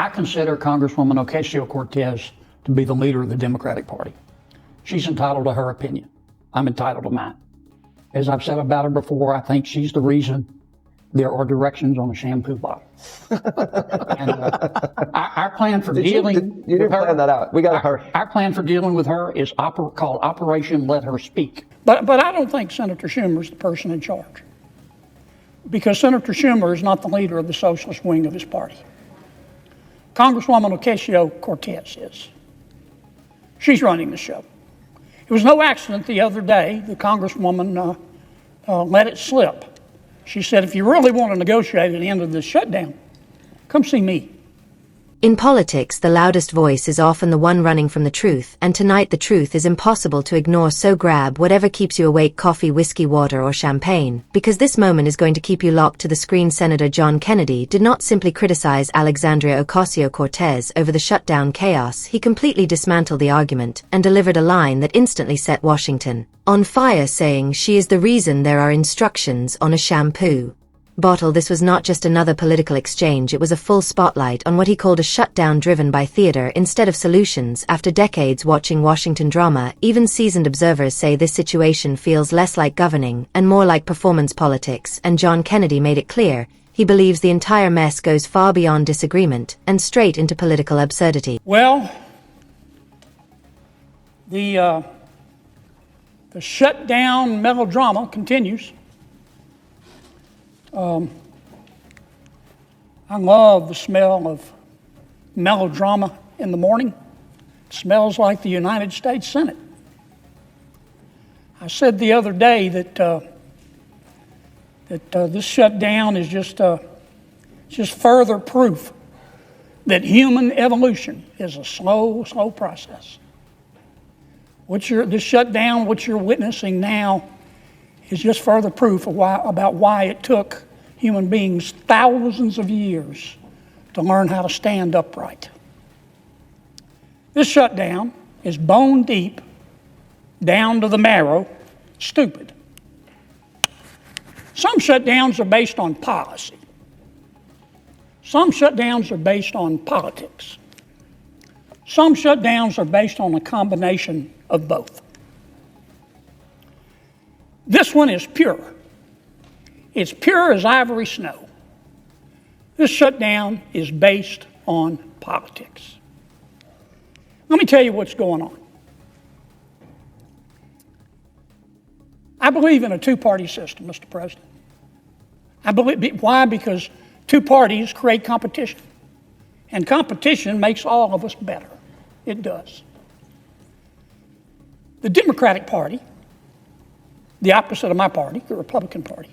I consider Congresswoman Ocasio-Cortez to be the leader of the Democratic Party. She's entitled to her opinion. I'm entitled to mine. As I've said about her before, I think she's the reason there are directions on a shampoo bottle. And our plan for dealing you didn't plan that out. We got to hurry. Our plan for dealing with her is called Operation Let Her Speak. But I don't think Senator Schumer is the person in charge, because Senator Schumer is not the leader of the socialist wing of his party. Congresswoman Ocasio-Cortez is. She's running the show. It was no accident the other day the Congresswoman let it slip. She said, if you really want to negotiate an end of this shutdown, come see me. In politics, the loudest voice is often the one running from the truth, and tonight the truth is impossible to ignore, so grab whatever keeps you awake, coffee, whiskey, water, or champagne, because this moment is going to keep you locked to the screen. Senator John Kennedy did not simply criticize Alexandria Ocasio-Cortez over the shutdown chaos, he completely dismantled the argument and delivered a line that instantly set Washington on fire, saying she is the reason there are instructions on a shampoo bottle. This was not just another political exchange, it was a full spotlight on what he called a shutdown driven by theater instead of solutions. After decades watching Washington drama, even seasoned observers say this situation feels less like governing and more like performance politics, and John Kennedy made it clear he believes the entire mess goes far beyond disagreement and straight into political absurdity. Well, the shutdown melodrama continues. I love the smell of melodrama in the morning. It smells like the United States Senate. I said the other day that this shutdown is just further proof that human evolution is a slow process. This shutdown, what you're witnessing now, is just further proof of why it took human beings thousands of years to learn how to stand upright. This shutdown is bone deep, down to the marrow, stupid. Some shutdowns are based on policy. Some shutdowns are based on politics. Some shutdowns are based on a combination of both. This one is pure. It's pure as ivory snow. This shutdown is based on politics. Let me tell you what's going on. I believe in a two-party system, Mr. President. Why? Because two parties create competition. And competition makes all of us better. It does. The Democratic Party, the opposite of my party, the Republican Party.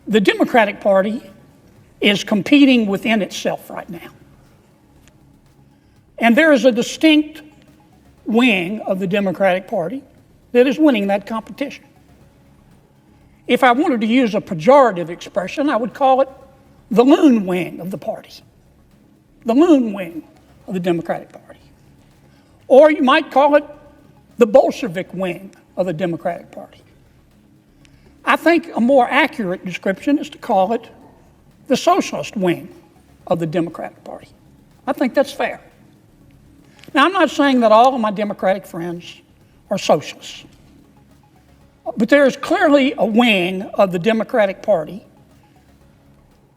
The Democratic Party is competing within itself right now. And there is a distinct wing of the Democratic Party that is winning that competition. If I wanted to use a pejorative expression, I would call it the loon wing of the party. The loon wing of the Democratic Party. Or you might call it the Bolshevik wing of the Democratic Party. I think a more accurate description is to call it the socialist wing of the Democratic Party. I think that's fair. Now, I'm not saying that all of my Democratic friends are socialists, but there is clearly a wing of the Democratic Party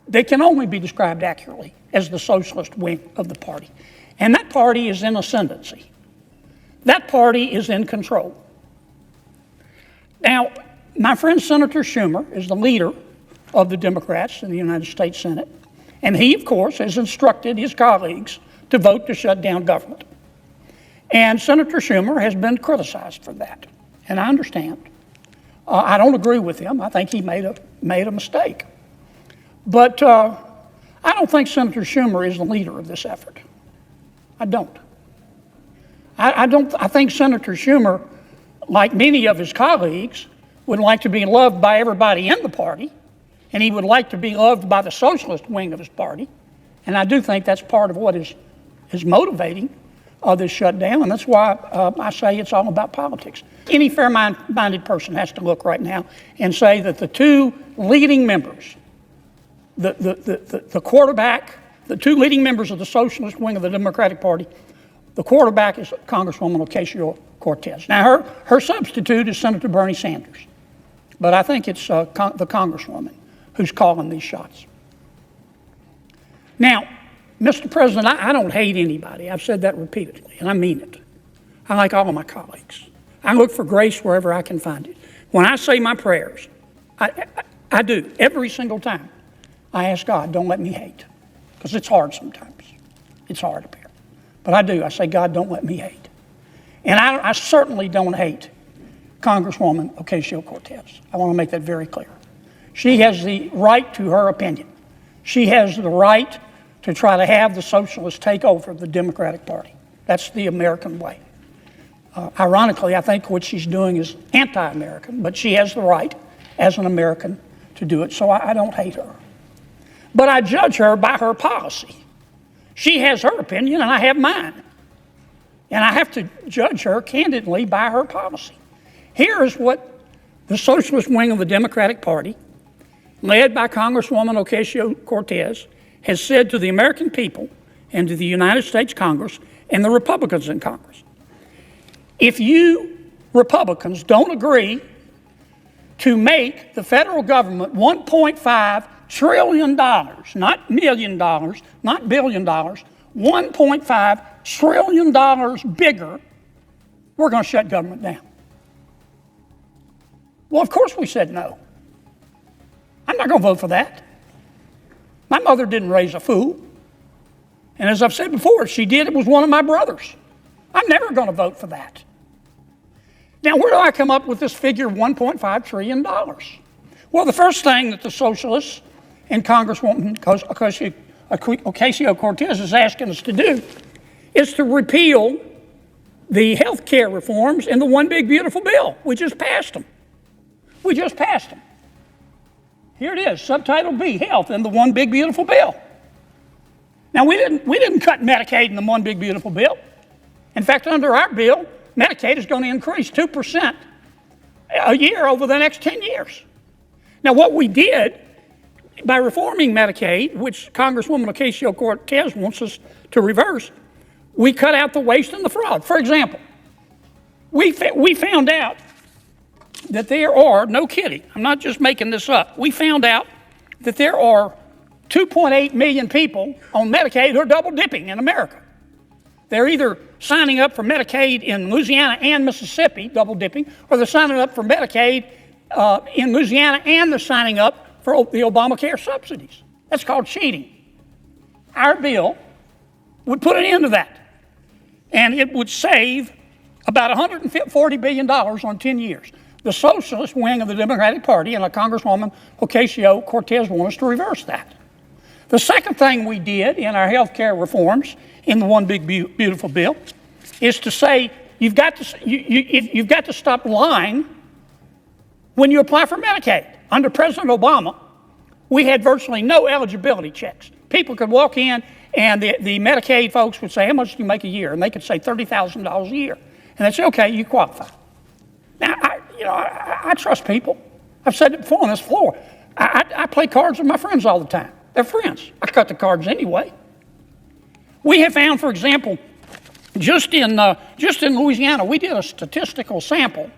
that can only be described accurately as the socialist wing of the party. And that party is in ascendancy. That party is in control. Now, my friend Senator Schumer is the leader of the Democrats in the United States Senate, and he, of course, has instructed his colleagues to vote to shut down government. And Senator Schumer has been criticized for that, and I understand. I don't agree with him. I think he made a mistake. But I don't think Senator Schumer is the leader of this effort. I don't. I think Senator Schumer, like many of his colleagues, would like to be loved by everybody in the party, and he would like to be loved by the socialist wing of his party. And I do think that's part of what is motivating this shutdown, and that's why I say it's all about politics. Any fair-minded person has to look right now and say that the two leading members, the quarterback the two leading members of the socialist wing of the Democratic Party, the quarterback is Congresswoman Ocasio-Cortez. Now, her substitute is Senator Bernie Sanders. But I think it's the Congresswoman who's calling these shots. Now, Mr. President, I don't hate anybody. I've said that repeatedly, and I mean it. I like all of my colleagues. I look for grace wherever I can find it. When I say my prayers, I do, every single time. I ask God, don't let me hate, because it's hard sometimes. It's hard up here. But I do. I say, God, don't let me hate. And I certainly don't hate Congresswoman Ocasio-Cortez. I want to make that very clear. She has the right to her opinion. She has the right to try to have the socialists take over the Democratic Party. That's the American way. Ironically, I think what she's doing is anti-American, but she has the right as an American to do it, so I don't hate her. But I judge her by her policy. She has her opinion, and I have mine. And I have to judge her candidly by her policy. Here is what the socialist wing of the Democratic Party, led by Congresswoman Ocasio-Cortez, has said to the American people and to the United States Congress and the Republicans in Congress. If you Republicans don't agree to make the federal government $1.5 trillion, not $1 million, not $1 billion, $1.5 trillion bigger, we're going to shut government down. Well, of course we said no. I'm not going to vote for that. My mother didn't raise a fool. And as I've said before, if she did, it was one of my brothers. I'm never going to vote for that. Now, where do I come up with this figure of $1.5 trillion? Well, the first thing that the socialists and Congresswoman Ocasio-Cortez is asking us to do is to repeal the health care reforms in the One Big Beautiful Bill. We just passed them. We just passed them. Here it is, Subtitle B, Health in the One Big Beautiful Bill. Now, we didn't cut Medicaid in the One Big Beautiful Bill. In fact, under our bill, Medicaid is going to increase 2% a year over the next 10 years. Now, what we did by reforming Medicaid, which Congresswoman Ocasio-Cortez wants us to reverse, we cut out the waste and the fraud. For example, we found out that there are, no kidding, I'm not just making this up, we found out that there are 2.8 million people on Medicaid who are double dipping in America. They're either signing up for Medicaid in Louisiana and Mississippi, double dipping, or they're signing up for Medicaid in Louisiana and they're signing up for the Obamacare subsidies. That's called cheating. Our bill would put an end to that. And it would save about $140 billion on 10 years. The socialist wing of the Democratic Party and Congresswoman Ocasio-Cortez want us to reverse that. The second thing we did in our health care reforms in the One Big Beautiful Bill is to say you've got to stop lying when you apply for Medicaid. Under President Obama, we had virtually no eligibility checks. People could walk in and the Medicaid folks would say, how much do you make a year? And they could say $30,000 a year. And they'd say, okay, you qualify. Now, I trust people. I've said it before on this floor. I play cards with my friends all the time. They're friends. I cut the cards anyway. We have found, for example, just in Louisiana, we did a statistical sample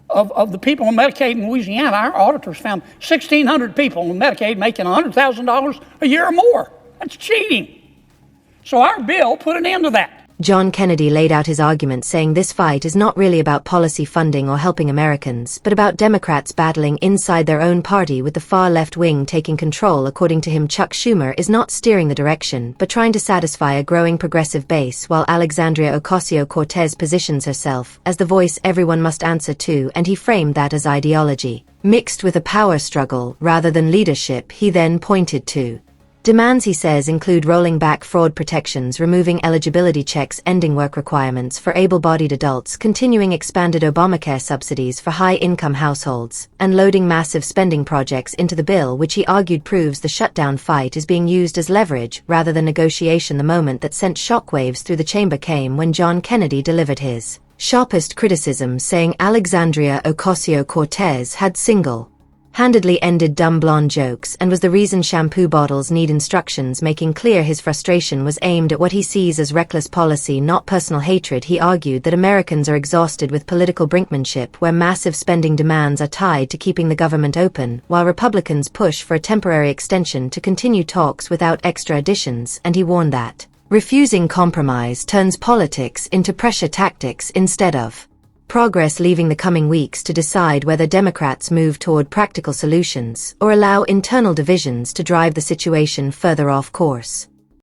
of the people on Medicaid in Louisiana. Our auditors found 1,600 people on Medicaid making $100,000 a year or more. That's cheating. So our bill put an end to that. John Kennedy laid out his argument saying this fight is not really about policy funding or helping Americans, but about Democrats battling inside their own party with the far left wing taking control. According to him, Chuck Schumer is not steering the direction, but trying to satisfy a growing progressive base, while Alexandria Ocasio-Cortez positions herself as the voice everyone must answer to, and he framed that as ideology, mixed with a power struggle rather than leadership. He then pointed to demands, he says, include rolling back fraud protections, removing eligibility checks, ending work requirements for able-bodied adults, continuing expanded Obamacare subsidies for high-income households, and loading massive spending projects into the bill, which he argued proves the shutdown fight is being used as leverage rather than negotiation. The moment that sent shockwaves through the chamber came when John Kennedy delivered his sharpest criticism, saying Alexandria Ocasio-Cortez had single handedly ended dumb blonde jokes, and was the reason shampoo bottles need instructions, making clear his frustration was aimed at what he sees as reckless policy, not personal hatred. He argued that Americans are exhausted with political brinkmanship, where massive spending demands are tied to keeping the government open, while Republicans push for a temporary extension to continue talks without extra additions, and he warned that refusing compromise turns politics into pressure tactics instead of progress, leaving the coming weeks to decide whether Democrats move toward practical solutions or allow internal divisions to drive the situation further off course.